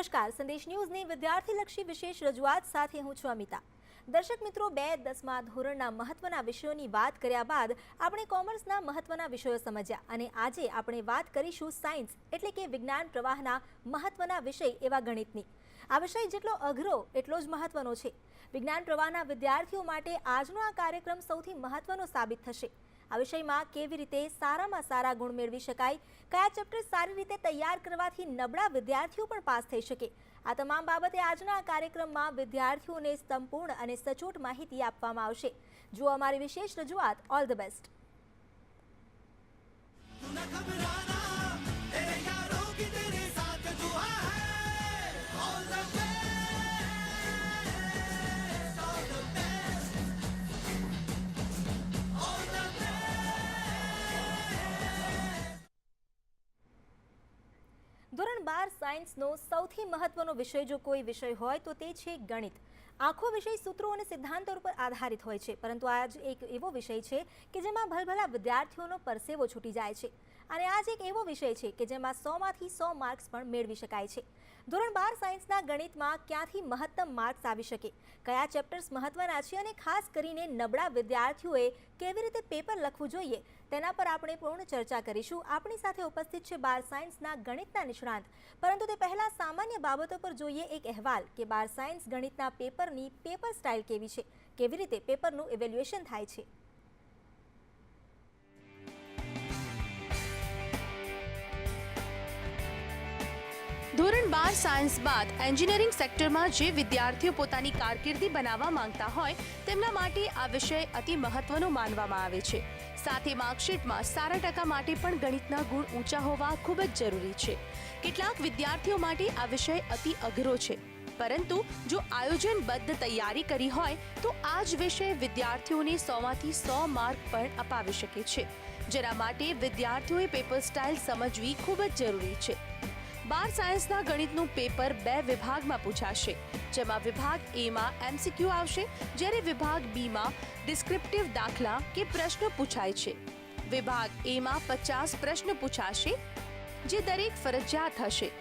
નમસ્કાર, સંદેશ ન્યૂઝની વિદ્યાર્થીલક્ષી વિશેષ રજૂઆત સાથે હું છું અમિતા। દર્શક મિત્રો, 2-10મા ધોરણના મહત્વના વિષયોની વાત કર્યા બાદ આપણે કોમર્સના મહત્વના વિષયો સમજ્યા અને આજે આપણે વાત કરીશું સાયન્સ એટલે કે વિજ્ઞાન પ્રવાહના મહત્વના વિષય એવા ગણિતની। આ વિષય જેટલો અઘરો એટલો જ મહત્વનો છે। વિજ્ઞાન પ્રવાહના વિદ્યાર્થીઓ માટે આજનો આ કાર્યક્રમ સૌથી મહત્વનો સાબિત થશે। આ વિષયમાં કેવી રીતે સારામાં સારા ગુણ મેળવી શકાય, કયા ચેપ્ટર સારી રીતે તૈયાર કરવાથી નબળા વિદ્યાર્થીઓ પણ પાસ થઈ શકે, આ તમામ બાબતે આજના આ કાર્યક્રમમાં વિદ્યાર્થીઓને સંપૂર્ણ અને સચોટ માહિતી આપવામાં આવશે। જુઓ અમારી વિશેષ રજૂઆત। All the best. ધોરણ 12 સાયન્સનો સૌથી મહત્વનો વિષય જો કોઈ વિષય હોય તો તે છે ગણિત। આખો વિષય સૂત્રો અને સિદ્ધાંતો પર આધારિત હોય છે, પરંતુ આજ એક એવો વિષય છે કે જેમાં ભલભલા વિદ્યાર્થીઓનો પરસેવો છૂટી જાય છે અને આજ એક એવો વિષય છે કે જેમાં 100માંથી 100 માર્ક્સ પણ મેળવી શકાય છે। ધોરણ 12 સાયન્સના ગણિતમાં ક્યાંથી મહત્તમ માર્ક્સ આવી શકે, કયા ચેપ્ટર્સ મહત્વના છે અને ખાસ કરીને નબળા વિદ્યાર્થીઓએ કેવી રીતે પેપર લખવું જોઈએ તેના પર આપણે પૂર્ણ ચર્ચા કરીશું। આપણી સાથે ઉપસ્થિત છે 12 સાયન્સના ગણિતના નિષ્ણાંત, પરંતુ તે પહેલા સામાન્ય બાબતો પર જોઈએ એક અહેવાલ કે 12 સાયન્સ ગણિતના પેપરની પેપર સ્ટાઇલ કેવી છે, કેવી રીતે પેપરનું ઇવેલ્યુએશન થાય છે। ધોરણ 12 સાયન્સ બાદ એન્જિનિયરિંગ સેક્ટરમાં જે વિદ્યાર્થીઓ પોતાની કારકિર્દી બનાવવા માંગતા હોય તેમના માટે આ વિષય અતિ મહત્વનો માનવામાં આવે છે। સાથે માર્કશીટમાં સારા ટકા માટે પણ ગણિતના ગુણ ઊંચા હોવા ખૂબ જ જરૂરી છે। કેટલાક વિદ્યાર્થીઓ માટે આ વિષય અતિ અઘરો છે, પરંતુ જો આયોજનબદ્ધ તૈયારી કરી હોય તો આ જ વિષય વિદ્યાર્થીઓને 100માંથી 100 માર્ક પણ અપાવી શકે છે, જેના માટે વિદ્યાર્થીઓએ પેપર સ્ટાઇલ સમજવી ખૂબ જ જરૂરી છે। 12 સાયન્સના ગણિતનું પેપર 2 વિભાગમાં પૂછાશે, જેમાં વિભાગ એ માં એમસીક્યુ આવશે, જ્યારે વિભાગ બી માં ડિસ્ક્રિપ્ટિવ દાખલા કે પ્રશ્નો પૂછાય છે। વિભાગ એ માં 50 પ્રશ્ન પૂછાશે, જે દરેક ફરજિયાત હશે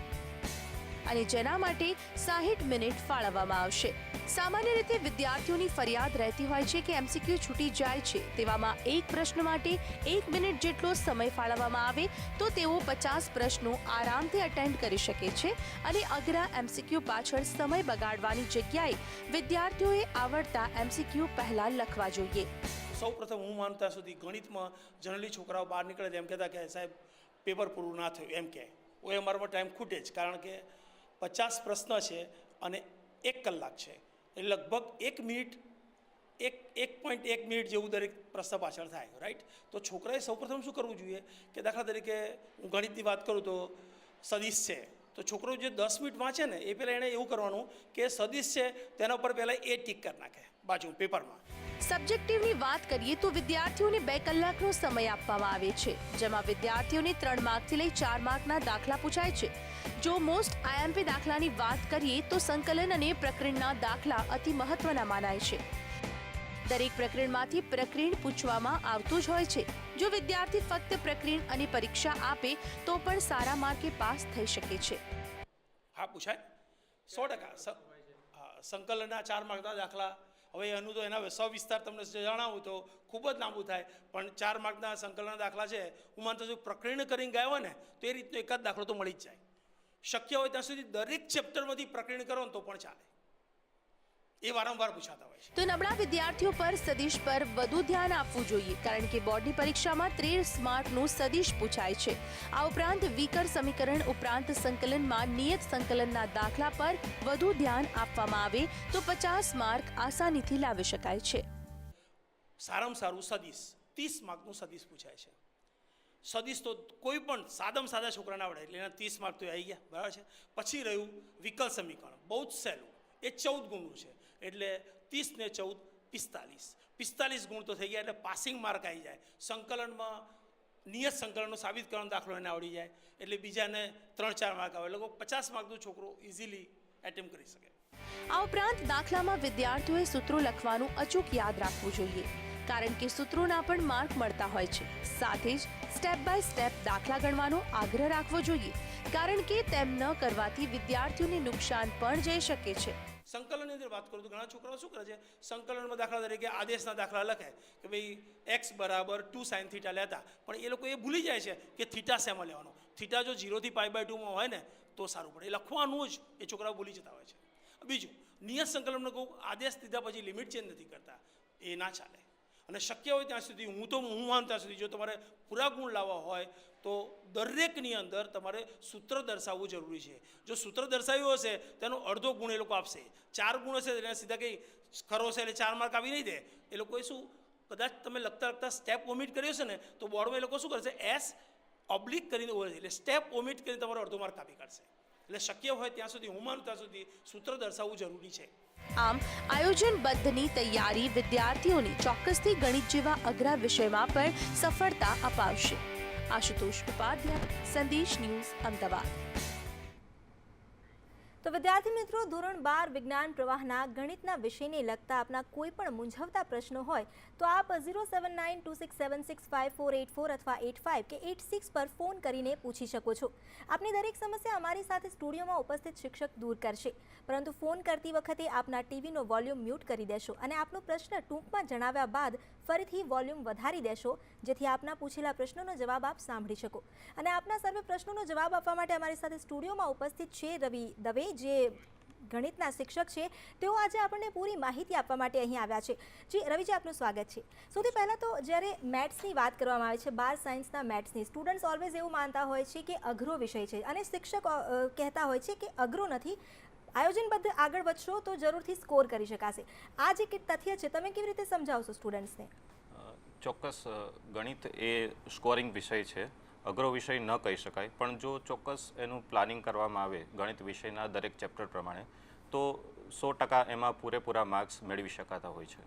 અને જેના માટે 60 મિનિટ ફાળવવામાં આવશે। સામાન્ય રીતે વિદ્યાર્થીઓની ફરિયાદ રહેતી હોય છે કે એમસીક્યુ છૂટી જાય છે, તેવામાં એક પ્રશ્ન માટે 1 મિનિટ જેટલો સમય ફાળવવામાં આવે તો તેઓ 50 પ્રશ્નો આરામથી અટેન્ડ કરી શકે છે અને અઘરા એમસીક્યુ પાછળ સમય બગાડવાની જગ્યાએ વિદ્યાર્થીઓએ આવડતા એમસીક્યુ પહેલા લખવા જોઈએ। સૌપ્રથમ હું માનતા સુધી ગણિતમાં જનરલી છોકરાઓ બહાર નીકળે એમ કહેતા કે સાહેબ પેપર પૂરું ના થયું એમ કહે, અમારામાં ટાઈમ ખૂટે જ, કારણ કે 50 પ્રશ્ન છે અને 1 કલાક છે, એટલે લગભગ 1 મિનિટ 1.1 મિનિટ જેવું દરેક પ્રશ્ન પાછળ થાય, રાઈટ। તો છોકરાએ સૌપ્રથમ શું કરવું જોઈએ કે દાખલા તરીકે હું ગણિતની વાત કરું તો સદિશ છે, તો છોકરો જે 10 મિનિટ વાંચે ને એ પહેલાં એણે એવું કરવાનું કે સદિશ છે તેના ઉપર પહેલાં એ ટીક કરી નાખે બાજુ પેપરમાં। સબ્જેક્ટિવની વાત કરીએ તો વિદ્યાર્થીઓને 2 કલાકનો સમય આપવામાં આવે છે, જેમાં વિદ્યાર્થીઓને 3 માર્કથી લઈ 4 માર્કના દાખલા પૂછાય છે। જો મોસ્ટ આઈએમપી દાખલાની વાત કરીએ તો સંકલન અને પ્રકરણના દાખલા અતિ મહત્વના મનાય છે। દરેક પ્રકરણમાંથી પ્રકરણ પૂછવામાં આવતું જ હોય છે। જો વિદ્યાર્થી ફક્ત પ્રકરણ અને પરીક્ષા આપે તો પણ સારા માર્કે પાસ થઈ શકે છે। હા, પૂછાય 100%। સંકલનના 4 માર્કના દાખલા, હવે એનું તો એના સવિસ્તાર તમને જણાવું તો ખૂબ જ લાંબુ થાય, પણ 4 માર્કના સંકલનના દાખલા છે, હું માનતો છું પ્રકરણ કરીને ગયા હોય ને તો એ રીતનો એક જ દાખલો તો મળી જ જાય। શક્ય હોય ત્યાં સુધી દરેક ચેપ્ટરમાંથી પ્રકરણ કરો ને તો પણ ચાલે, એ વારંવાર પૂછાતા હોય છે। તો નબળા વિદ્યાર્થીઓ પર સદિશ પર વધુ ધ્યાન આપવું જોઈએ, કારણ કે બોર્ડની પરીક્ષામાં 30 માર્કનું સદિશ પૂછાય છે। આ ઉપરાંત વિકર સમીકરણ ઉપરાંત સંકલનમાં નિયત સંકલનના દાખલા પર વધુ ધ્યાન આપવામાં આવે તો 50 માર્ક આસાનીથી લાવી શકાય છે। સારામાં સારું સદિશ 30 માર્કનું સદિશ પૂછાય છે। સદિશ તો કોઈ પણ સાદામાં સાદા છોકરાને આવડે એટલે એના 30 માર્ક તો આવી ગયા, બરાબર છે। પછી રહ્યું વિકલ સમીકરણ, બહુ જ સહેલું, એ 14 ગુણનું છે, એટલે 30 ને 14 45 ગુણ તો થઈ ગયા, એટલે પાસિંગ માર્ક આવી જાય। સંકલનમાં નિયત સંકલનનો સાબિત કરવાનો દાખલો એને આવડી જાય, એટલે બીજાને 3-4 માર્ક આવે, એટલે 50 માર્કનું છોકરો ઇઝીલી એટેમ્પ કરી શકે। આ ઉપરાંત દાખલામાં વિદ્યાર્થીઓએ સૂત્રો લખવાનું અચૂક યાદ રાખવું જોઈએ। કારણ કે સૂત્રોના પણ માર્ક મળતા હોય છે. સાથે જ સ્ટેપ બાય સ્ટેપ દાખલા ગણવાનો આગ્રહ રાખવો જોઈએ, કારણ કે તેમ ન કરવાથી વિદ્યાર્થીઓને નુકસાન પણ જઈ શકે છે. સંકલનની અંદર વાત કરું તો ઘણા છોકરાઓ શું કરે છે, સંકલનમાં દાખલા તરીકે આદેશના દાખલા લખે કે ભાઈ x બરાબર 2 sin θ લેતા, પણ એ લોકો એ ભૂલી જાય છે કે થીટા શેમાં લેવાનો. થીટા જો 0 થી π/2 હોય ને તો સારું પડે, એ લખવાનું જ એ છોકરાઓ ભૂલી જતા હોય છે. બીજું, નિયત સંકલનનો કહું, આદેશ દીધા પછી લિમિટ ચેન્જ નથી કરતા, એ ના ચાલે. અને શક્ય હોય ત્યાં સુધી હું માનું ત્યાં સુધી જો તમારે પૂરા ગુણ લાવવા હોય તો દરેકની અંદર તમારે સૂત્ર દર્શાવવું જરૂરી છે. જો સૂત્ર દર્શાવ્યું હશે તેનો અડધો ગુણ એ લોકો આપશે. 4 ગુણ હશે એને સીધા કંઈ ખરો છે એટલે 4 માર્ક આવી નહીં દે. એ લોકોએ શું, કદાચ તમે લખતા સ્ટેપ ઓમિટ કર્યો છે ને તો બોર્ડમાં એ લોકો શું કરશે, S/ કરીને ઓળખે, એટલે સ્ટેપ ઓમિટ કરીને તમારો અડધો માર્ક કાપી કાઢશે. એટલે શક્ય હોય ત્યાં સુધી હું માનું ત્યાં સુધી સૂત્ર દર્શાવવું જરૂરી છે. આમ આયોજનબદ્ધની તૈયારી વિદ્યાર્થીઓને ચોક્કસથી ગણિત જેવા અઘરા વિષયમાં પણ સફળતા અપાવશે. આશુતોષ ઉપાધ્યાય, સંદેશ ન્યૂઝ, અમદાવાદ. તો વિદ્યાર્થી મિત્રો, ધોરણ 12 વિજ્ઞાન પ્રવાહના ગણિતના વિષયને લગતા આપના કોઈ પણ મૂંઝવતા પ્રશ્નો હોય તો આપ 07926765484 અથવા 85 કે 86 પર ફોન કરીને પૂછી શકો છો. આપની દરેક સમસ્યા અમારી સાથે સ્ટુડિયોમાં ઉપસ્થિત શિક્ષક દૂર કરશે, પરંતુ ફોન કરતી વખતે આપના ટીવીનો વોલ્યુમ મ્યુટ કરી દેશો અને આપનો પ્રશ્ન ટૂંકમાં જણાવ્યા બાદ ફરીથી વોલ્યુમ વધારી દેશો, જેથી આપના પૂછેલા પ્રશ્નોનો જવાબ આપ સાંભળી શકો. અને આપના સર્વે પ્રશ્નોનો જવાબ આપવા માટે અમારી સાથે સ્ટુડિયોમાં ઉપસ્થિત છે રવિ દવે, જે ગણિતના શિક્ષક છે. તેઓ આજે આપણને પૂરી માહિતી આપવા માટે અહીં આવ્યા છે. જી રવિજી, આપનું સ્વાગત છે. સૌથી પહેલાં તો જ્યારે મેથ્સની વાત કરવામાં આવે છે, 12 સાયન્સના મેથ્સની, સ્ટુડન્ટ્સ ઓલવેઝ એવું માનતા હોય છે કે અઘરો વિષય છે અને શિક્ષક કહેતા હોય છે કે અઘરો નથી, આયોજનબદ્ધ આગળ વધશો તો જરૂરથી સ્કોર કરી શકાશે. આ જે તથ્ય છે તમે કેવી રીતે સમજાવશો સ્ટુડન્ટ્સને? ચોક્કસ ગણિત એ સ્કોરિંગ વિષય છે, અઘરો વિષય ન કહી શકાય, પણ જો ચોક્કસ એનું પ્લાનિંગ કરવામાં આવે ગણિત વિષયના દરેક ચેપ્ટર પ્રમાણે તો 100% એમાં પૂરેપૂરા માર્ક્સ મેળવી શકાતા હોય છે.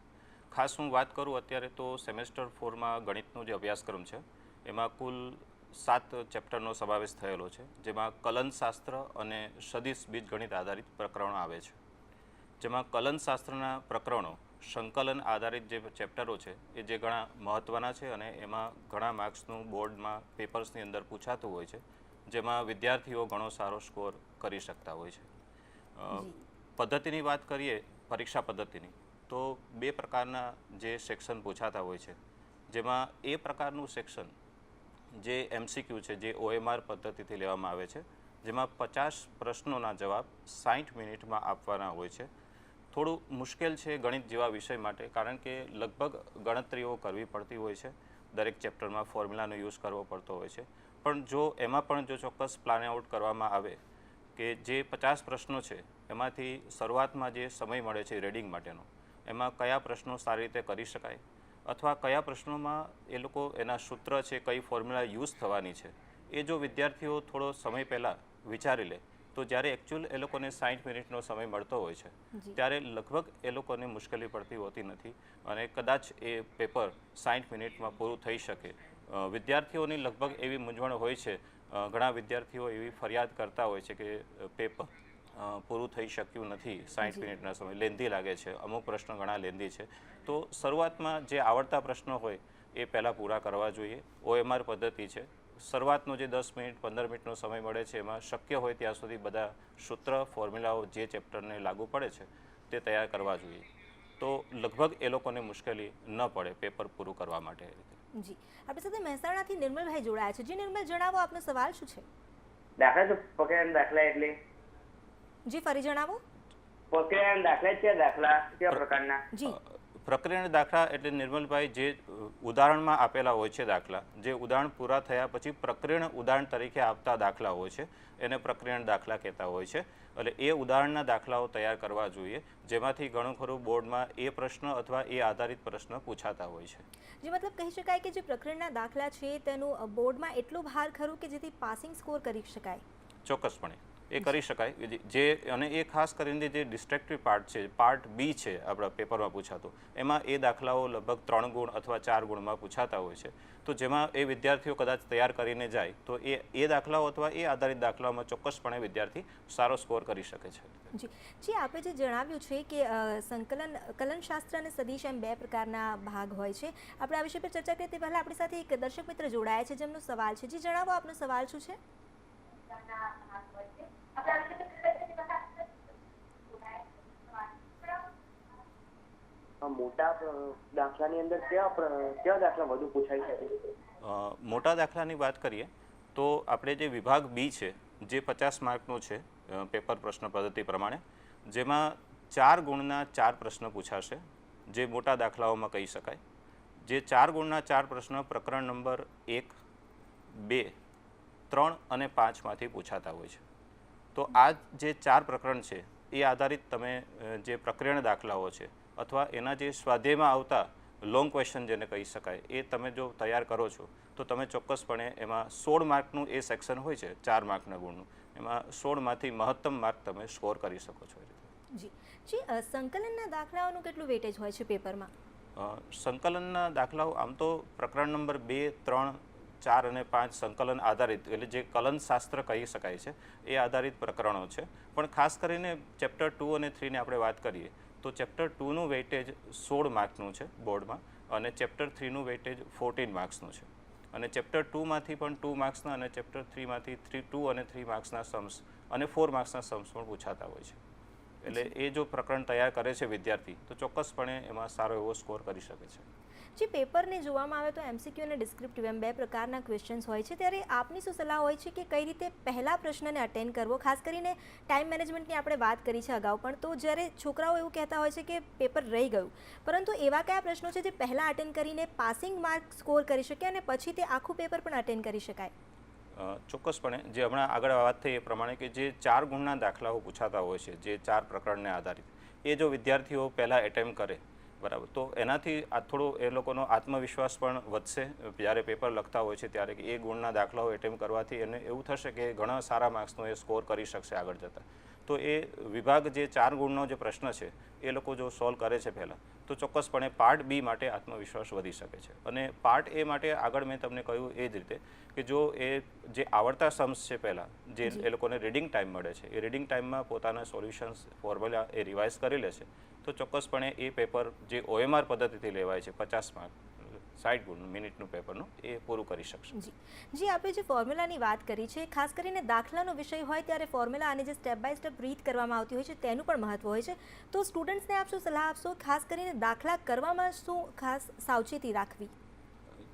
ખાસ હું વાત કરું અત્યારે તો સેમેસ્ટર 4માં ગણિતનો જે અભ્યાસક્રમ છે એમાં કુલ 7 ચેપ્ટરનો સમાવેશ થયેલો છે, જેમાં કલનશાસ્ત્ર અને સદિશ બીજગણિત આધારિત પ્રકરણો આવે છે. જેમાં કલનશાસ્ત્રના પ્રકરણો સંકલન આધારિત જે ચેપ્ટરો છે એ જે ઘણા મહત્ત્વના છે અને એમાં ઘણા માર્ક્સનું બોર્ડમાં પેપર્સની અંદર પૂછાતું હોય છે, જેમાં વિદ્યાર્થીઓ ઘણો સારો સ્કોર કરી શકતા હોય છે. પદ્ધતિની વાત કરીએ, પરીક્ષા પદ્ધતિની, તો 2 પ્રકારના જે સેક્શન પૂછાતા હોય છે, જેમાં એ પ્રકારનું સેક્શન જે MCQ છે, જે OMR પદ્ધતિથી લેવામાં આવે છે, જેમાં 50 પ્રશ્નોના જવાબ 60 મિનિટમાં આપવાના હોય છે. થોડું મુશ્કેલ છે ગણિત જેવા વિષય માટે, કારણ કે લગભગ ગણતરીઓ કરવી પડતી હોય છે, દરેક ચેપ્ટરમાં ફોર્મ્યુલાનો યુઝ કરવો પડતો હોય છે. પણ એમાં પણ જો ચોક્કસ પ્લાન આઉટ કરવામાં આવે કે જે 50 પ્રશ્નો છે એમાંથી શરૂઆતમાં જે સમય મળે છે રીડિંગ માટેનો, એમાં કયા પ્રશ્નો સારી રીતે કરી શકાય અથવા કયા પ્રશ્નોમાં એ લોકો એના સૂત્ર છે, કઈ ફોર્મ્યુલા યુઝ થવાની છે, એ જો વિદ્યાર્થીઓ થોડો સમય પહેલાં વિચારી લે તો જ્યારે એકચ્યુઅલ એ લોકોને 60 મિનિટનો સમય મળતો હોય છે ત્યારે લગભગ એ લોકોને મુશ્કેલી પડતી હોતી નથી અને કદાચ એ પેપર 60 મિનિટમાં પૂરું થઈ શકે. વિદ્યાર્થીઓની લગભગ એવી મૂંઝવણ હોય છે, ઘણા વિદ્યાર્થીઓ એવી ફરિયાદ કરતા હોય છે કે પેપર પૂરું થઈ શક્યું નથી, 60 મિનિટના સમય લેન્ધી લાગે છે, અમુક પ્રશ્નો ઘણા લેન્ધી છે. તો શરૂઆતમાં જે આવડતા પ્રશ્નો હોય એ પહેલાં પૂરા કરવા જોઈએ. OMR પદ્ધતિ છે, શરૂઆતનો જે 10 મિનિટ 15 મિનિટનો સમય મળે છે એમાં શક્ય હોય ત્યાં સુધી બધા સૂત્ર ફોર્મ્યુલાઓ જે ચેપ્ટરને લાગુ પડે છે તે તૈયાર કરવા જોઈએ, તો લગભગ એ લોકોને મુશ્કેલી ન પડે પેપર પૂરું કરવા માટે. જી, આપણી સાથે મહેસાણાથી નિર્મલભાઈ જોડાયા છે. જી નિર્મલ, જણાવો આપનો સવાલ શું છે? દાખલા પકડ્યા દાખલા એટલે જી ફરી જણાવો. પકડ્યા દાખલા છે, દાખલા કેવા પ્રકારના? જી, પ્રક્રિયાના દાખલા એટલે નિર્મલભાઈ જે ઉદાહરણમાં આપેલા હોય છે દાખલા, જે ઉદાહરણ પૂરા થયા પછી પ્રક્રિયા ઉદાહરણ તરીકે આપતા દાખલા હોય છે એને પ્રક્રિયાના દાખલા કહેતા હોય છે. એટલે એ ઉદાહરણના દાખલાઓ તૈયાર કરવા જોઈએ, જેમાંથી ઘણું ખરું બોર્ડમાં એ પ્રશ્ન અથવા એ આધારિત પ્રશ્ન પૂછાતા હોય છે. જે મતલબ કહી શકાય કે જે પ્રકરણના દાખલા છે તેનું બોર્ડમાં એટલું ભાર ખરું કે જેથી પાસિંગ સ્કોર કરી શકાય? ચોક્કસપણે. એ કરી શકાય જે અને એ ખાસ કરીને જે ડિસ્ટ્રક્ટિવ પાર્ટ છે, પાર્ટ બી છે આપણા પેપરમાં પૂછાતો, એમાં એ દાખલાઓ લગભગ 3 ગુણ અથવા 4 ગુણમાં પૂછાતા હોય છે. તો જેમાં એ વિદ્યાર્થીઓ કદાચ તૈયાર કરીને જાય તો એ દાખલાઓ અથવા એ આધારિત દાખલાઓમાં ચોક્કસપણે વિદ્યાર્થી સારો સ્કોર કરી શકે છે. જી આપે જે જણાવ્યું છે કે કલનશાસ્ત્ર અને સદીશ એમ 2 પ્રકારના ભાગ હોય છે. આપણે આ વિષય પર ચર્ચા કરીએ તે પહેલાં આપણી સાથે એક દર્શક મિત્ર જોડાયા છે જેમનો સવાલ છે. જી જણાવો, આપનો સવાલ શું છે? મોટા દાખલાની અંદર કેવા દાખલા વધુ પૂછાઈ શકે? મોટા દાખલાની વાત કરીએ તો આપણે જે વિભાગ બી છે જે 50 માર્કનું છે પેપર પ્રશ્ન પદ્ધતિ પ્રમાણે, જેમાં 4 ગુણના 4 પ્રશ્ન પૂછાશે જે મોટા દાખલાઓમાં કહી શકાય. જે 4 ગુણના 4 પ્રશ્ન પ્રકરણ નંબર 1, 2, 3 અને 5માંથી પૂછાતા હોય છે. તો આ જે 4 પ્રકરણ છે એ આધારિત તમે જે પ્રક્રિયા દાખલાઓ છે અથવા એના જે સ્વાધ્યાયમાં આવતા લોંગ ક્વેશ્ચન જેને કહી શકાય એ તમે જો તૈયાર કરો છો તો તમે ચોક્કસપણે એમાં 16 માર્કનું એ સેક્શન હોય છે, 4 માર્કના ગુણનું, એમાં 16માંથી મહત્તમ માર્ક તમે સ્કોર કરી શકો છો. જી સંકલનના દાખલાઓનું કેટલું વેટેજ હોય છે પેપરમાં? સંકલનના દાખલાઓ આમ તો પ્રકરણ નંબર 2, 3, 4 અને 5 સંકલન આધારિત, એટલે જે કલનશાસ્ત્ર કહી શકાય છે એ આધારિત પ્રકરણો છે. પણ ખાસ કરીને ચેપ્ટર 2 અને 3ની આપણે વાત કરીએ તો ચેપ્ટર 2નું વેઇટેજ 16 માર્કનું છે બોર્ડમાં અને ચેપ્ટર 3નું વેઇટેજ 14 માર્ક્સનું છે. અને ચેપ્ટર 2માંથી પણ 2 માર્ક્સના અને ચેપ્ટર 3માંથી 2 અને 3 માર્ક્સના સમ્સ અને 4 માર્ક્સના સમ્સ પણ પૂછાતા હોય છે. એટલે એ જો પ્રકરણ તૈયાર કરે છે વિદ્યાર્થી તો ચોક્કસપણે એમાં સારો એવો સ્કોર કરી શકે છે. જે પેપરને જોવામાં આવે તો એમસીક્યુ અને ડિસ્ક્રિપ્ટિવ એમ 2 પ્રકારના ક્વેશ્ચન્સ હોય છે, ત્યારે આપની શું સલાહ હોય છે કે કઈ રીતે પહેલા પ્રશ્નને અટેન્ડ કરવો? ખાસ કરીને ટાઈમ મેનેજમેન્ટની આપણે વાત કરી છે અગાઉ પણ, તો જ્યારે છોકરાઓ એવું કહેતા હોય છે કે પેપર રહી ગયું, પરંતુ એવા કયા પ્રશ્નો છે જે પહેલાં અટેન્ડ કરીને પાસિંગ માર્ક સ્કોર કરી શકે અને પછી તે આખું પેપર પણ અટેન્ડ કરી શકાય? ચોક્કસપણે જે હમણાં આગળ વાત થઈ એ પ્રમાણે કે જે 4 ગુણના દાખલાઓ પૂછાતા હોય છે જે 4 પ્રકરણને આધારિત, એ જો વિદ્યાર્થીઓ પહેલાં એટેમ્પ કરે બરાબર તો એનાથી આ થોડો એ લોકોનો આત્મવિશ્વાસ પણ વધશે જ્યારે પેપર લખતા હોય છે ત્યારે, કે એ ગુણના દાખલાઓ એટેમ્પ કરવાથી એને એવું થશે કે ઘણા સારા માર્ક્સનો એ સ્કોર કરી શકશે આગળ જતાં. તો એ વિભાગ જે 4 ગુણનો જે પ્રશ્ન છે એ લોકો જો સોલ્વ કરે છે પહેલાં તો ચોક્કસપણે પાર્ટ બી માટે આત્મવિશ્વાસ વધી શકે છે. અને પાર્ટ એ માટે આગળ મેં તમને કહ્યું એ જ રીતે કે જો એ જે આવડતા સમ્સ છે પહેલાં જે એ લોકોને રીડિંગ ટાઈમ મળે છે એ રીડિંગ ટાઈમમાં પોતાના સોલ્યુશન્સ ફોર્મ્યુલા એ રિવાઇઝ કરી લે છે તો ચોક્કસપણે એ પેપર જે OMR પદ્ધતિથી લેવાય છે 50 માર્ક 60 ગુણ મિનિટનું પેપરનું એ પૂરું કરી શકશે. જી આપણે જે ફોર્મ્યુલાની વાત કરી છે, ખાસ કરીને દાખલાનો વિષય હોય ત્યારે ફોર્મ્યુલા અને જે સ્ટેપ બાય સ્ટેપ રીત કરવામાં આવતી હોય છે તેનું પણ મહત્વ હોય છે. તો સ્ટુડન્ટ્સને આપ શું સલાહ આપશો, ખાસ કરીને દાખલા કરવામાં શું ખાસ સાવચેતી રાખવી?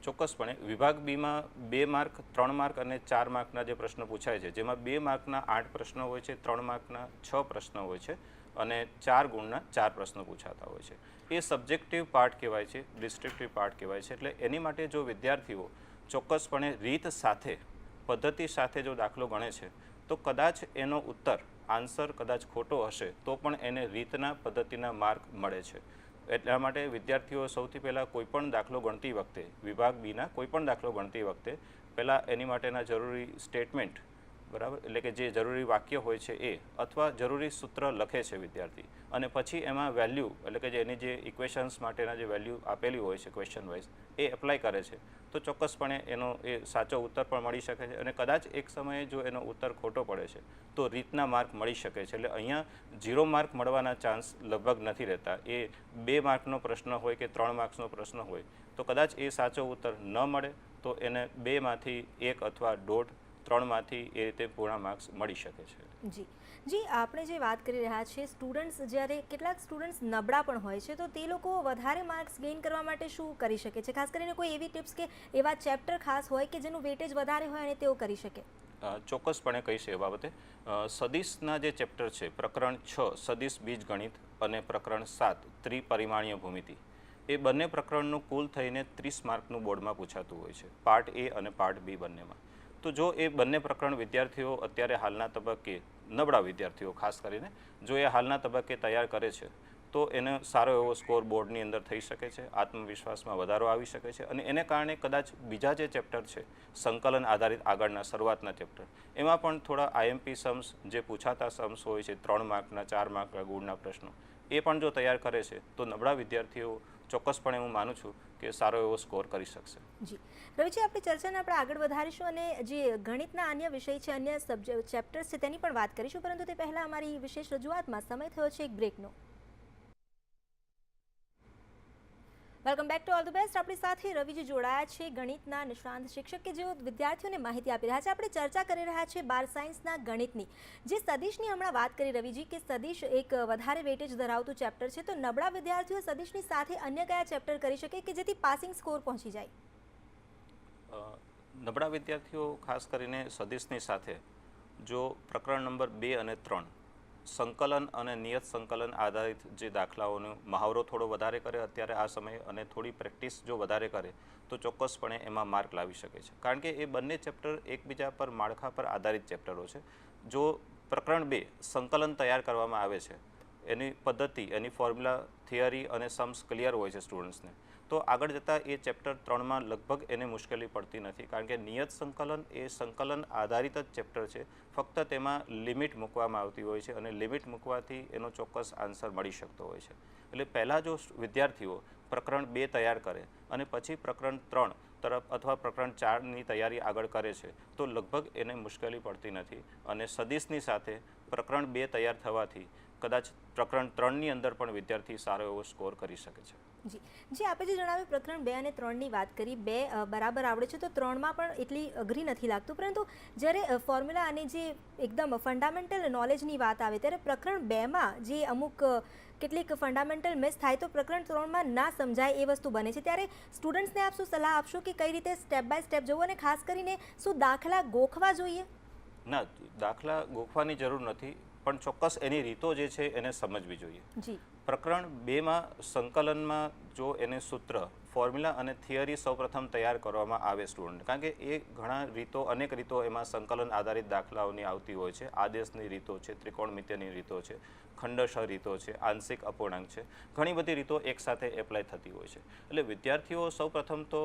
ચોક્કસપણે વિભાગ બીમાં 2 માર્ક, 3 માર્ક અને 4 માર્કના જે પ્રશ્નો પૂછાય છે જેમાં 2 માર્કના 8 પ્રશ્નો હોય છે, 3 માર્કના 6 પ્રશ્નો હોય છે અને 4 ગુણના 4 પ્રશ્નો પૂછાતા હોય છે. એ સબ્જેક્ટિવ પાર્ટ કહેવાય છે, ડિસ્ટ્રક્ટિવ પાર્ટ કહેવાય છે. એટલે એની માટે જો વિદ્યાર્થીઓ ચોક્કસપણે રીત સાથે, પદ્ધતિ સાથે જો દાખલો ગણે છે તો કદાચ એનો ઉત્તર આન્સર કદાચ ખોટો હશે તો પણ એને રીતના પદ્ધતિના માર્ક મળે છે. એટલા માટે વિદ્યાર્થીઓ સૌથી પહેલાં કોઈપણ દાખલો ગણતી વખતે, વિભાગ બીના કોઈપણ દાખલો ગણતી વખતે પહેલાં એની માટેના જરૂરી સ્ટેટમેન્ટ બરાબર, એટલે કે જે જરૂરી વાક્ય હોય છે એ અથવા જરૂરી સૂત્ર લખે છે વિદ્યાર્થી અને પછી એમાં વેલ્યુ, એટલે કે જે એની જે ઇક્વેશન્સ માટેના જે વેલ્યુ આપેલી હોય છે ક્વેશ્ચન વાઇઝ એ એપ્લાય કરે છે તો ચોક્કસપણે એનો એ સાચો ઉત્તર પણ મળી શકે છે. અને કદાચ એક સમયે જો એનો ઉત્તર ખોટો પડે છે તો રીતના માર્ક મળી શકે છે. એટલે અહીંયા 0 માર્ક મળવાના ચાન્સ લગભગ નથી રહેતા. એ 2 માર્કનો પ્રશ્ન હોય કે 3 માર્ક્સનો પ્રશ્ન હોય તો કદાચ એ સાચો ઉત્તર ન મળે તો એને 2માંથી 1 અથવા 1.5, 3માંથી એ રીતે પૂર્ણ માર્ક્સ મળી શકે છે. જી આપણે જે વાત કરી રહ્યા છીએ, સ્ટુડન્ટ્સ જ્યારે કેટલાક સ્ટુડન્ટ્સ નબળા પણ હોય છે તો તે લોકો વધારે માર્ક્સ ગેઇન કરવા માટે શું કરી શકે છે? ખાસ કરીને કોઈ એવી ટિપ્સ કે એવા ચેપ્ટર ખાસ હોય કે જેનું વેટેજ વધારે હોય અને તેઓ કરી શકે? ચોક્કસપણે કહીશ એ બાબતે. સદીશના જે ચેપ્ટર છે પ્રકરણ 6 સદીશ બીજગણિત અને પ્રકરણ 7 ત્રિપરિમાણીય ભૂમિતિ, એ બંને પ્રકરણનું કુલ થઈને 30 માર્કનું બોર્ડમાં પૂછાતું હોય છે, પાર્ટ એ અને પાર્ટ બી બંનેમાં. તો જો એ બંને પ્રકરણ વિદ્યાર્થીઓ અત્યારે હાલના તબક્કે, નબળા વિદ્યાર્થીઓ ખાસ કરીને જો એ હાલના તબક્કે તૈયાર કરે છે તો એને સારો એવો સ્કોર બોર્ડની અંદર થઈ શકે છે, આત્મવિશ્વાસમાં વધારો આવી શકે છે અને એને કારણે કદાચ બીજા જે ચેપ્ટર છે સંકલન આધારિત આગળના શરૂઆતના ચેપ્ટર એમાં પણ થોડા આઈએમપી સમ્સ જે પૂછાતા સમ્સ હોય છે 3 માર્કના 4 માર્કના ગુણના પ્રશ્નો એ પણ જો તૈયાર કરે છે તો નબળા વિદ્યાર્થીઓ ચોક્કસપણે હું માનું છું કે સારો એવો સ્કોર કરી શકશે. જી રવિજી, આપણી ચર્ચાને આપણે આગળ વધારીશું અને જે ગણિતના અન્ય વિષય છે, અન્ય ચેપ્ટર્સ છે તેની પણ વાત કરીશું, પરંતુ તે પહેલાં અમારી વિશેષ રજૂઆતમાં સમય થયો છે એક બ્રેકનો. Welcome back to all the best. આપણી સાથે રવિજી જોડાયા છે, ગણિતના નિષ્ણાંત શિક્ષક કે જેઓ વિદ્યાર્થીઓને માહિતી આપી રહ્યા છે. આપણે ચર્ચા કરી રહ્યા છીએ 12 સાયન્સના ગણિતની. જે સદિશની હમણાં વાત કરી રવિજી કે સદિશ એક વધારે વેટેજ ધરાવતું ચેપ્ટર છે, તો નબળા વિદ્યાર્થીઓ સદિશની સાથે અન્ય કયા ચેપ્ટર કરી શકે કે જેથી પાસિંગ સ્કોર પહોંચી જાય? નબળા વિદ્યાર્થીઓ ખાસ કરીને સદિશની સાથે જો પ્રકરણ નંબર 2 અને 3 સંકલન અને નિયત સંકલન આધારિત જે દાખલાઓનો મહાવરો થોડો વધારે કરે અત્યારે આ સમયે અને થોડી પ્રેક્ટિસ જો વધારે કરે તો ચોક્કસપણે એમાં માર્ક લાવી શકે છે, કારણ કે એ બંને ચેપ્ટર એકબીજા પર માળખા પર આધારિત ચેપ્ટરો છે. જો પ્રકરણ 2 સંકલન તૈયાર કરવામાં આવે છે, એની પદ્ધતિ, એની ફોર્મ્યુલા, થિયરી અને સમ્સ ક્લિયર હોય છે સ્ટુડન્ટ્સને, તો આગળ જતાં એ ચેપ્ટર 3માં લગભગ એને મુશ્કેલી પડતી નથી, કારણ કે નિયત સંકલન એ સંકલન આધારિત જ ચેપ્ટર છે. ફક્ત તેમાં લિમિટ મૂકવામાં આવતી હોય છે અને લિમિટ મૂકવાથી એનો ચોક્કસ આન્સર મળી શકતો હોય છે. એટલે પહેલાં જો વિદ્યાર્થીઓ પ્રકરણ 2 તૈયાર કરે અને પછી પ્રકરણ 3 તરફ અથવા પ્રકરણ 4ની તૈયારી આગળ કરે છે તો લગભગ એને મુશ્કેલી પડતી નથી અને સદિશની સાથે પ્રકરણ 2 તૈયાર થવાથી કદાચ પ્રકરણ 3ની અંદર પણ વિદ્યાર્થી સારો એવો સ્કોર કરી શકે છે. જી આપણે જે જણાવ્યું પ્રકરણ 2 અને 3ની વાત કરી, 2 બરાબર આવડે છે તો 3માં પણ એટલી અઘરી નથી લાગતું, પરંતુ જ્યારે ફોર્મ્યુલા અને જે એકદમ ફંડામેન્ટલ નોલેજની વાત આવે ત્યારે પ્રકરણ 2માં જે અમુક કેટલીક ફંડામેન્ટલ મિસ થાય તો પ્રકરણ 3માં ના સમજાય એ વસ્તુ બને છે. ત્યારે સ્ટુડન્ટ્સને આપ શું સલાહ આપશો કે કઈ રીતે સ્ટેપ બાય સ્ટેપ જવું અને ખાસ કરીને શું દાખલા ગોખવા જોઈએ? ના, દાખલા ગોખવાની જરૂર નથી, પણ ચોક્કસ એની રીતો જે છે એને સમજવી જોઈએ. જી પ્રકરણ 2માં સંકલનમાં જો એને સૂત્ર, ફોર્મ્યુલા અને થિયરી સૌપ્રથમ તૈયાર કરવામાં આવે સ્ટુડન્ટ, કારણ કે એ ઘણા રીતો, અનેક રીતો એમાં સંકલન આધારિત દાખલાઓની આવતી હોય છે. આદેશની રીતો છે, ત્રિકોણમિતિયની રીતો છે, ખંડશ રીતો છે, આંશિક અપૂર્ણાંક છે, ઘણી બધી રીતો એકસાથે એપ્લાય થતી હોય છે. એટલે વિદ્યાર્થીઓ સૌપ્રથમ તો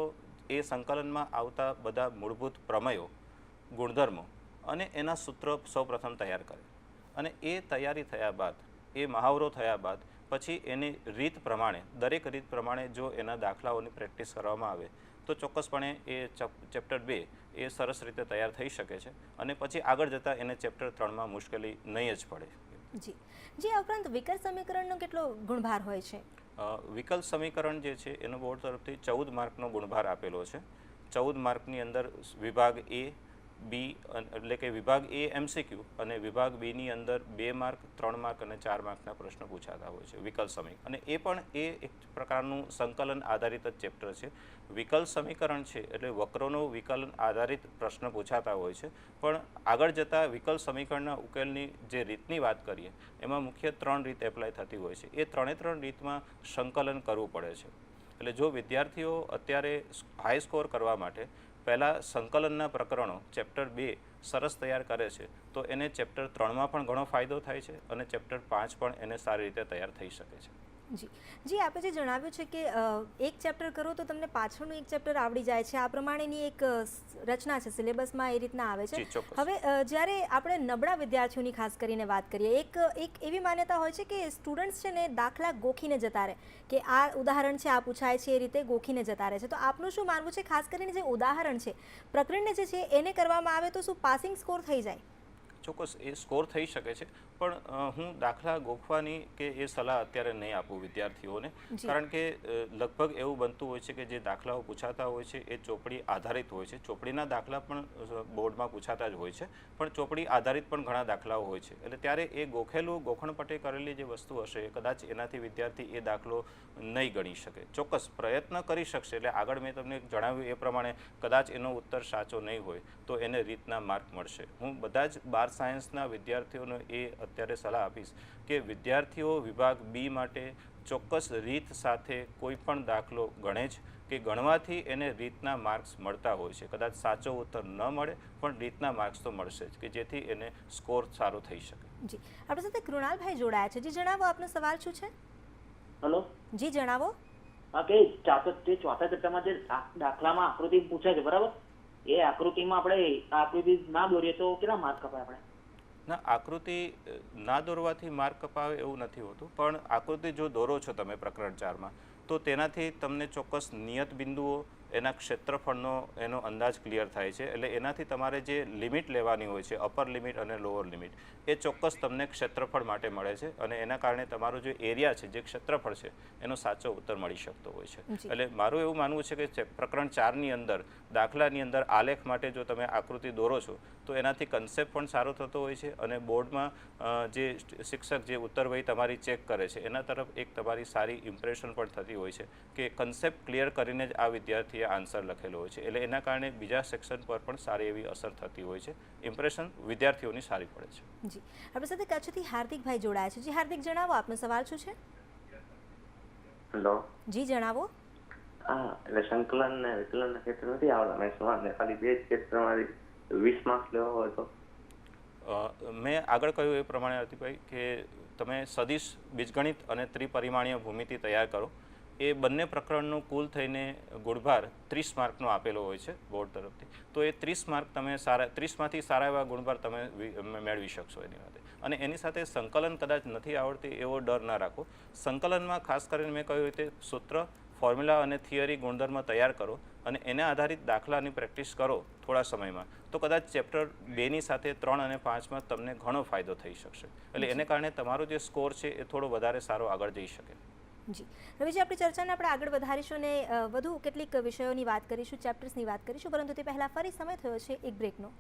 એ સંકલનમાં આવતા બધા મૂળભૂત પ્રમેયો, ગુણધર્મો અને એના સૂત્રો સૌપ્રથમ તૈયાર કરે અને એ તૈયારી થયા બાદ, એ મહાવરો થયા બાદ પછી એની રીત પ્રમાણે, દરેક રીત પ્રમાણે જો એના દાખલાઓની પ્રેક્ટિસ કરવામાં આવે તો ચોક્કસપણે એ ચેપ્ટર 2 એ સરસ રીતે તૈયાર થઈ શકે છે અને પછી આગળ જતાં એને ચેપ્ટર 3માં મુશ્કેલી નહીં જ પડે. જી આ ઉપરાંત વિકલ સમીકરણનો કેટલો ગુણભાર હોય છે? વિકલ સમીકરણ જે છે એનો બોર્ડ તરફથી 14 માર્કનો ગુણભાર આપેલો છે. 14 માર્કની અંદર વિભાગ એ, બી એટલે કે વિભાગ એ MCQ અને વિભાગ બીની અંદર 2 માર્ક, 3 માર્ક અને 4 માર્કના પ્રશ્નો પૂછાતા હોય છે વિકલ સમીકરણ, અને એ પણ એક પ્રકારનું સંકલન આધારિત જ ચેપ્ટર છે. વિકલ સમીકરણ છે એટલે વક્રોનો વિકલન આધારિત પ્રશ્ન પૂછાતા હોય છે, પણ આગળ જતાં વિકલ સમીકરણના ઉકેલની જે રીતની વાત કરીએ એમાં મુખ્ય 3 રીત એપ્લાય થતી હોય છે. એ 3 રીતમાં સંકલન કરવું પડે છે. એટલે જો વિદ્યાર્થીઓ અત્યારે હાઈ સ્કોર કરવા માટે પહેલાં સંકલનના પ્રકરણો ચેપ્ટર 2 સરસ તૈયાર કરે છે તો એને ચેપ્ટર 3માં પણ ઘણો ફાયદો થાય છે અને ચેપ્ટર 5 પણ એને સારી રીતે તૈયાર થઈ શકે છે. જી આપણે જે જણાવ્યું છે કે એક ચેપ્ટર કરો તો તમને પાછળનું એક ચેપ્ટર આવડી જાય છે, આ પ્રમાણેની એક રચના છે, સિલેબસમાં એ રીતના આવે છે. હવે જ્યારે આપણે નબળા વિદ્યાર્થીઓની ખાસ કરીને વાત કરીએ, એક એવી માન્યતા હોય છે કે સ્ટુડન્ટ્સ છે ને દાખલા ગોખીને જતા રહે, કે આ ઉદાહરણ છે, આ પૂછાય છે, એ રીતે ગોખીને જતા રહે છે. તો આપનું શું માનવું છે, ખાસ કરીને જે ઉદાહરણ છે, પ્રકરણને જે છે એને કરવામાં આવે તો શું પાસિંગ સ્કોર થઈ જાય? ચોક્કસ એ સ્કોર થઈ શકે છે, પણ હું દાખલા ગોખવાની કે એ સલાહ અત્યારે નહીં આપું વિદ્યાર્થીઓને, કારણ કે લગભગ એવું બનતું હોય છે કે જે દાખલાઓ પૂછાતા હોય છે એ ચોપડી આધારિત હોય છે. ચોપડીના દાખલા પણ બોર્ડમાં પૂછાતા જ હોય છે, પણ ચોપડી આધારિત પણ ઘણા દાખલાઓ હોય છે. એટલે ત્યારે એ ગોખણપટ્ટી કરેલી જે વસ્તુ હશે કદાચ એનાથી વિદ્યાર્થી એ દાખલો નહીં ગણી શકે. ચોક્કસ પ્રયત્ન કરી શકશે, એટલે આગળ મેં તમને જણાવ્યું એ પ્રમાણે કદાચ એનો ઉત્તર સાચો નહીં હોય તો એને રીતના માર્ક મળશે. હું બધા જ 12 સાયન્સના વિદ્યાર્થીઓને એ અત્યારે સલાહ આપીશ કે વિદ્યાર્થીઓ વિભાગ બી માટે ચોક્કસ રીત સાથે કોઈ પણ દાખલો ગણે જ, કે ગણવાથી એને રીતના માર્ક્સ મળતા હોય છે. કદાચ સાચો ઉત્તર ન મળે પણ રીતના માર્ક્સ તો મળશે જ, કે જેથી એને સ્કોર સારો થઈ શકે. જી આપણી સાથે કૃણાલભાઈ જોડાયા છે. જી જણાવો, આપનો સવાલ શું છે? હલો. જી જણાવો. હા, કે ચોથા ચેપ્ટરમાં જે દાખલામાં આકૃતિ પૂછે છે, બરાબર, એ આકૃતિમાં આપણે આકૃતિ ના દોરીએ તો કેટલા માર્ક કપાય આપણે? ના, આકૃતિ ના દોરવાથી માર્ક કપાવે એવું નથી હોતું, પણ આકૃતિ જો દોરો છો તમે પ્રકરણ 4માં તો તેનાથી તમને ચોક્કસ નિયત બિંદુઓ, એના ક્ષેત્રફળનો એનો અંદાજ ક્લિયર થાય છે. એટલે એનાથી તમારે જે લિમિટ લેવાની હોય છે, અપર લિમિટ અને લોઅર લિમિટ, એ ચોક્કસ તમને ક્ષેત્રફળ માટે મળે છે અને એના કારણે તમારો જે એરિયા છે, જે ક્ષેત્રફળ છે, એનો સાચો ઉત્તર મળી શકતો હોય છે. એટલે મારું એવું માનવું છે કે પ્રકરણ 4ની અંદર દાખલાની અંદર આલેખ માટે જો તમે આકૃતિ દોરો છો તો એનાથી કન્સેપ્ટ પણ સારો થતો હોય છે અને બોર્ડમાં જે શિક્ષક જે ઉત્તરવહી તમારી ચેક કરે છે એના તરફ એક તમારી સારી ઇમ્પ્રેશન પણ થતી હોય છે કે કન્સેપ્ટ ક્લિયર કરીને જ આ વિદ્યાર્થીએ આન્સર લખેલો હોય છે. એટલે એના કારણે બીજા સેક્શન પર પણ સારી એવી અસર થતી હોય છે. ઇમ્પ્રેશન વિદ્યાર્થીઓની સારી પડે છે. જી, આપણી સાથે કચ્છથી હાર્દિકભાઈ જોડાયા છે. જી હાર્દિક, જણાવો આપનો સવાલ શું છે? હેલો. જી જણાવો. હા, એટલે સંકલન ને વિકલન ક્ષેત્ર નથી આવડતા મેથ્સમાં, ને ખાલી બે ક્ષેત્રમાંથી 20 માર્ક્સ લેવા હોય તો? મેં આગળ કહ્યું એ પ્રમાણે હતીભાઈ કે તમે સદિશ, બીજગણિત અને ત્રિપરિમાણીય ભૂમિતિ તૈયાર કરો. એ બંને પ્રકરણનું કુલ થઈને ગુણભાર 30 માર્કનો આપેલો હોય છે બોર્ડ તરફથી. તો એ 30 માર્ક તમે 30માંથી સારા એવા ગુણભાર તમે મેળવી શકશો એની માટે. અને એની સાથે સંકલન કદાચ નથી આવડતી એવો ડર ના રાખો. સંકલનમાં ખાસ કરીને મેં કહ્યું તે સૂત્ર, ફોર્મ્યુલા અને થિયરી ગુણધર્મ તૈયાર કરો અને એના આધારિત દાખલાની પ્રેક્ટિસ કરો થોડા સમયમાં, તો કદાચ ચેપ્ટર 2ની સાથે 3 અને 5માં તમને ઘણો ફાયદો થઈ શકશે. એટલે એને કારણે તમારો જે સ્કોર છે એ થોડો વધારે સારો આગળ જઈ શકે. જી રવિજી, આપણી ચર્ચાને આપણે આગળ વધારીશું અને વધુ કેટલીક વિષયોની વાત કરીશું, ચેપ્ટર્સની વાત કરીશું, પરંતુ તે પહેલાં ફરી સમય થયો છે એક બ્રેકનો.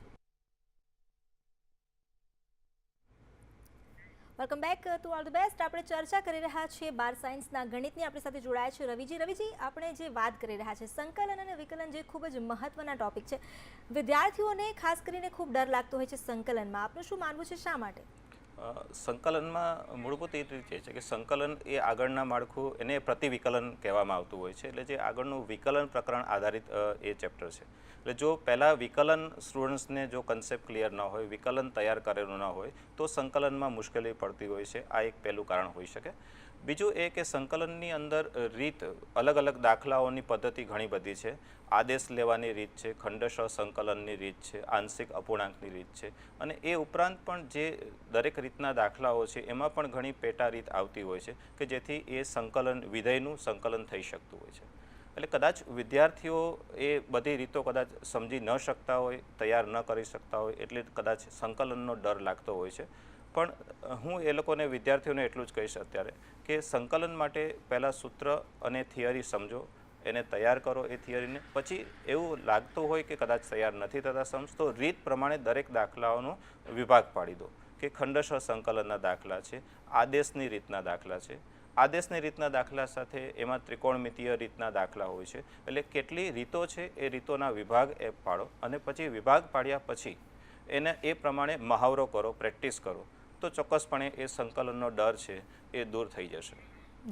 Welcome back to all the best. આપણે ચર્ચા કરી રહ્યા છીએ 12 સાયન્સના ગણિતની. આપણી સાથે જોડાયા છે રવિજી. રવિજી, આપણે જે વાત કરી રહ્યા છે સંકલન અને વિકલન, જે ખૂબ જ મહત્વના ટોપિક છે, વિદ્યાર્થીઓને ખાસ કરીને ખૂબ ડર લાગતો હોય છે સંકલનમાં. આપનું શું માનવું છે, શા માટે? સંકલનમાં મૂળભૂત એ રીતે છે કે સંકલન એ આગળના માળખું, એને પ્રતિવિકલન કહેવામાં આવતું હોય છે. એટલે જે આગળનું વિકલન પ્રકરણ આધારિત એ ચેપ્ટર છે. એટલે જો પહેલાં વિકલન સ્ટુડન્ટ્સને જો કન્સેપ્ટ ક્લિયર ન હોય, વિકલન તૈયાર કરેલું ન હોય, તો સંકલનમાં મુશ્કેલી પડતી હોય છે. આ એક પહેલું કારણ હોઈ શકે. બીજું એ કે સંકલનની અંદર રીત, અલગ અલગ દાખલાઓની પદ્ધતિ ઘણી બધી છે. આદેશ લેવાની રીત છે, ખંડશઃ સંકલનની રીત છે, આંશિક અપૂર્ણાંકની રીત છે, અને એ ઉપરાંત પણ જે દરેક રીતના દાખલાઓ છે એમાં પણ ઘણી પેટા રીત આવતી હોય છે કે જેથી એ સંકલન વિધેયનું સંકલન થઈ શકતું હોય છે. એટલે કદાચ વિદ્યાર્થીઓ એ બધી રીતો કદાચ સમજી ન શકતા હોય, તૈયાર ન કરી શકતા હોય, એટલે કદાચ સંકલનનો ડર લાગતો હોય છે. પણ હું એ લોકોને, વિદ્યાર્થીઓને એટલું જ કહીશ અત્યારે કે સંકલન માટે પહેલાં સૂત્ર અને થિયરી સમજો, એને તૈયાર કરો એ થિયરીને. પછી એવું લાગતું હોય કે કદાચ તૈયાર નથી થતા સમજતો, રીત પ્રમાણે દરેક દાખલાઓનો વિભાગ પાડી દો કે ખંડશઃ સંકલનના દાખલા છે, આદેશની રીતના દાખલા છે. આદેશની રીતના દાખલા સાથે એમાં ત્રિકોણમિતીય રીતના દાખલા હોય છે. એટલે કેટલી રીતો છે એ રીતોના વિભાગ એ પાડો અને પછી વિભાગ પાડ્યા પછી એને એ પ્રમાણે મહાવરો કરો, પ્રેક્ટિસ કરો, તો ચોક્કસપણે એ સંકલનનો ડર છે એ દૂર થઈ જશે.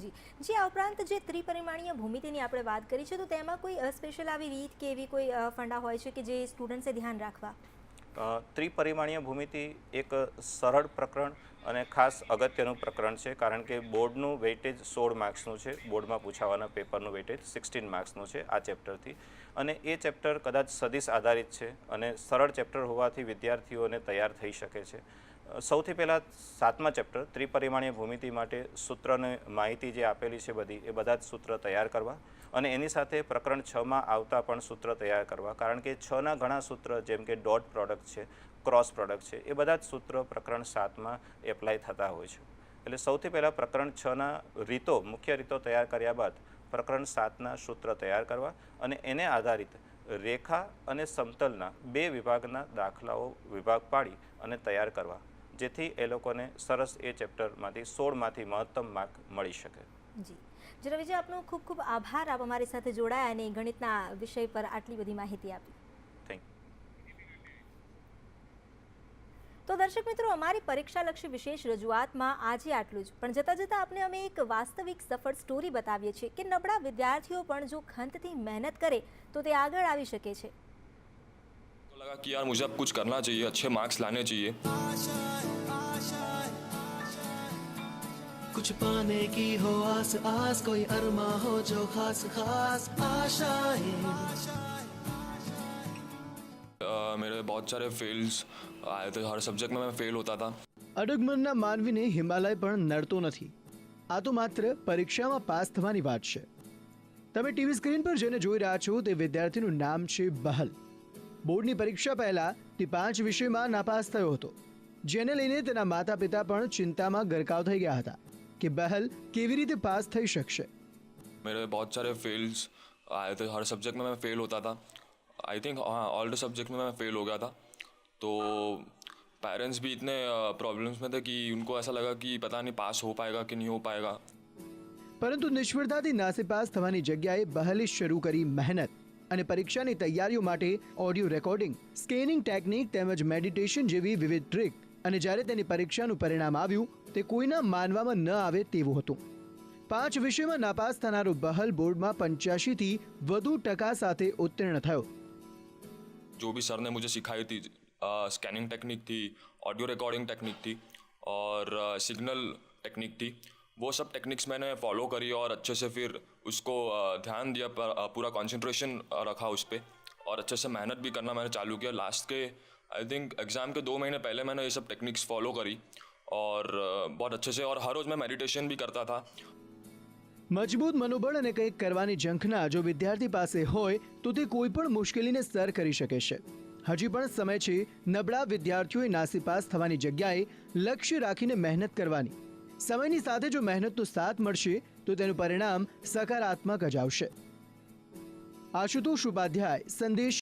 જી જી, આ ઉપરાંત જે ત્રિપરિમાણીય ભૂમિતિની આપણે વાત કરી છે, તો તેમાં કોઈ સ્પેશિયલ આવી રીત કે એવી કોઈ ફંડા હોય છે કે જે સ્ટુડન્ટ્સે ધ્યાન રાખવા? ત્રિપરિમાણીય ભૂમિતિ એક સરળ પ્રકરણ અને ખાસ અગત્યનું પ્રકરણ છે, કારણ કે બોર્ડનું વેઇટેજ 16 માર્ક્સનું છે. બોર્ડમાં પૂછાવાના પેપરનું વેઇટેજ 16 માર્ક્સનું છે આ ચેપ્ટરથી. અને એ ચેપ્ટર કદાચ સદિશ આધારિત છે અને સરળ ચેપ્ટર હોવાથી વિદ્યાર્થીઓને તૈયાર થઈ શકે છે. સૌથી પહેલાં 7મા ચેપ્ટર ત્રિપરિમાણીય ભૂમિતિ માટે સૂત્રની માહિતી જે આપેલી છે બધી, એ બધા જ સૂત્ર તૈયાર કરવા અને એની સાથે પ્રકરણ 6માં આવતા પણ સૂત્ર તૈયાર કરવા, કારણ કે 6ના ઘણા સૂત્ર, જેમ કે ડોટ પ્રોડક્ટ છે, ક્રોસ પ્રોડક્ટ છે, એ બધા જ સૂત્ર પ્રકરણ 7માં એપ્લાય થતા હોય છે. એટલે સૌથી પહેલાં પ્રકરણ 6ના રીતો, મુખ્ય રીતો તૈયાર કર્યા બાદ પ્રકરણ 7ના સૂત્ર તૈયાર કરવા અને એને આધારિત રેખા અને સમતલના 2 વિભાગના દાખલાઓ વિભાગ પાડી અને તૈયાર કરવા, જેથી એ લોકોને સરસ એ ચેપ્ટરમાંથી 16માંથી મહત્તમ માર્ક મળી શકે. જી રવિજી, આપનો ખૂબ ખૂબ આભાર. આપ અમારી સાથે જોડાયા અને ગણિતના વિષય પર આટલી બધી માહિતી આપી. Thank you. તો દર્શક મિત્રો, અમારી પરીક્ષાલક્ષી વિશેષ રજૂઆતમાં આજે આટલું જ. પણ જતાં જતાં આપને અમે એક વાસ્તવિક સફળ સ્ટોરી બતાવીએ છીએ કે નબળા વિદ્યાર્થીઓ પણ જો ખંતથી મહેનત કરે તો તે આગળ આવી શકે છે. लगा कि यार मुझे अब कुछ करना चाहिए, अच्छे मार्क्स लाने चाहिए. कुछ पाने की हो आस आस, कोई अरमा हो जो खास खास आशाएं। मेरे बहुत सारे फेल्स आए थे, हर सब्जेक्ट में मैं फेल होता था। અડગમનના માનવીને હિમાલય પણ નડતો નથી. આ તો માત્ર પરીક્ષામાં પાસ થવાની વાત છે. તમે ટીવી સ્ક્રીન પર જેને જોઈ રહ્યા છો તે વિદ્યાર્થીનું નામ છે બહલ. બોર્ડની પરીક્ષા પહેલા તે 5 વિષયમાં નાપાસ થયો હતો, જેને લઈને તેના માતા પિતા પણ ચિંતામાં ગરકાવ થઈ ગયા હતા કે બહલ કેવી રીતે પાસ થઈ શકશે. मेरे बहुत सारे फेल्स आए थे, हर सब्जेक्ट में मैं फेल होता था। आई थिंक हाँ, ऑल द सब्जेक्ट में मैं फेल हो गया था। तो पेरेंट्स भी इतने प्रॉब्लम्स में थे कि उनको ऐसा लगा कि पता नहीं पास हो पाएगा कि नहीं हो पाएगा। પરંતુ નિષ્ફળતાથી નાસીપાસ થવાની જગ્યાએ બહલે શરૂ કરી મહેનત અને પરીક્ષાની તૈયારીઓ માટે ઓડિયો રેકોર્ડિંગ, સ્કેનિંગ ટેકનિક તેમજ મેડિટેશન જેવી વિવિધ ટ્રીક. અને જ્યારે તેની પરીક્ષાનું પરિણામ આવ્યું તે કોઈના માનવામાં ન આવે તેવું હતું. 5 વિષયમાં નાપાસ થનારો બહલ બોર્ડમાં 85 થી વધુ ટકા સાથે ઉત્તીર્ણ થયો. जो भी सर ने मुझे सिखाई थी, स्कैनिंग टेक्निक थी, ऑडियो रिकॉर्डिंग टेक्निक थी और सिग्नल टेक्निक थी, वो सब टेक्निक्स मैंने फॉलो करी और अच्छे से फिर उसको ध्यान दिया, पूरा कंसंट्रेशन रखा उस पर और अच्छे से मेहनत भी करना मैंने चालू किया। लास्ट के आई थिंक एग्ज़ाम के 2 महीने पहले मैंने ये सब टेक्निक्स फॉलो करी और बहुत अच्छे से, और हर रोज़ मैं मेडिटेशन भी करता था। મજબૂત મનોબળ અને કંઈક કરવાની ઝંખના જો વિદ્યાર્થી પાસે હોય તો તે કોઈ પણ મુશ્કેલીને સર કરી શકે છે. હજી પણ સમય છે નબળા વિદ્યાર્થીઓએ નાસીપાસ થવાની જગ્યાએ લક્ષ્ય રાખીને મહેનત કરવાની. સમયની સાથે જો મહેનતનો સાથ મળશે તો તેનું પરિણામ સકારાત્મક જ આવશે. આશુતોષ ઉપાધ્યાય, સંદેશ